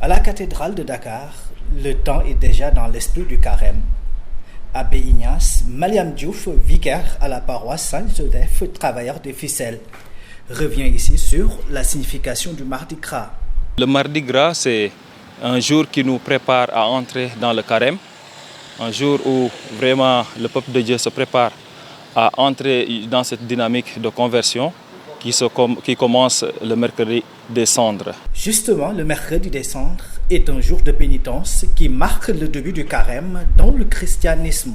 À la cathédrale de Dakar, le temps est déjà dans l'esprit du carême. Abbé Ignace, Mariam Diouf, vicaire à la paroisse Saint-Joseph, travailleur des ficelles, revient ici sur la signification du Mardi Gras. Le Mardi Gras, c'est un jour qui nous prépare à entrer dans le carême, un jour où vraiment le peuple de Dieu se prépare à entrer dans cette dynamique de conversion qui commence le mercredi des Cendres. Justement, le mercredi des Cendres est un jour de pénitence qui marque le début du carême dans le christianisme.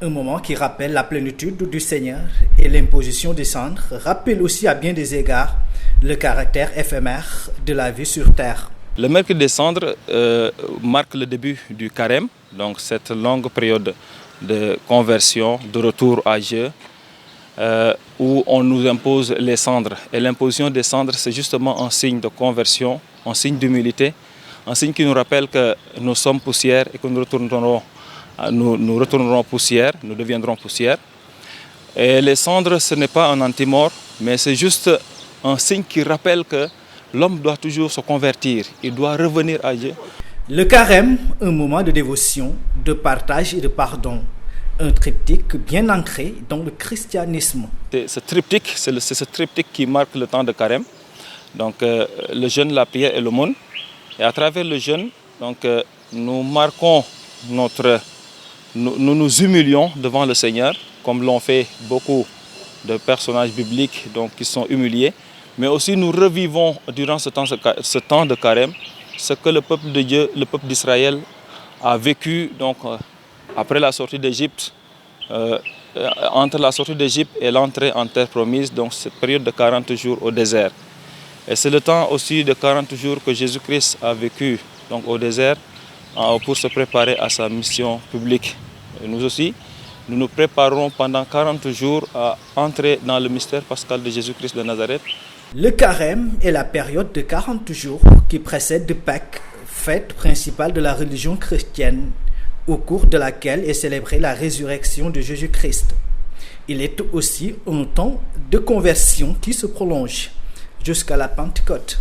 Un moment qui rappelle la plénitude du Seigneur et l'imposition des cendres rappelle aussi à bien des égards le caractère éphémère de la vie sur terre. Le mercredi des Cendres marque le début du carême, donc cette longue période de conversion, de retour à Dieu, où on nous impose les cendres. Et l'imposition des cendres, c'est justement un signe de conversion, un signe d'humilité, un signe qui nous rappelle que nous sommes poussière et que nous retournerons poussière, nous deviendrons poussière. Et les cendres, ce n'est pas un antimort, mais c'est juste un signe qui rappelle que l'homme doit toujours se convertir, il doit revenir à Dieu. Le carême, un moment de dévotion, de partage et de pardon. Un triptyque bien ancré dans le christianisme. Ce triptyque, c'est ce triptyque qui marque le temps de carême. Donc le jeûne, la prière et l'aumône. Et à travers le jeûne, donc, nous marquons nous nous humilions devant le Seigneur, comme l'ont fait beaucoup de personnages bibliques donc, qui sont humiliés. Mais aussi nous revivons durant ce temps de carême ce que le peuple de Dieu, le peuple d'Israël a vécu donc, après la sortie d'Égypte, entre la sortie d'Égypte et l'entrée en terre promise, donc cette période de 40 jours au désert. Et c'est le temps aussi de 40 jours que Jésus-Christ a vécu donc, au désert pour se préparer à sa mission publique. Et nous aussi, nous nous préparons pendant 40 jours à entrer dans le mystère pascal de Jésus-Christ de Nazareth. Le carême est la période de 40 jours qui précède de Pâques, fête principale de la religion chrétienne, au cours de laquelle est célébrée la résurrection de Jésus-Christ. Il est aussi un temps de conversion qui se prolonge jusqu'à la Pentecôte.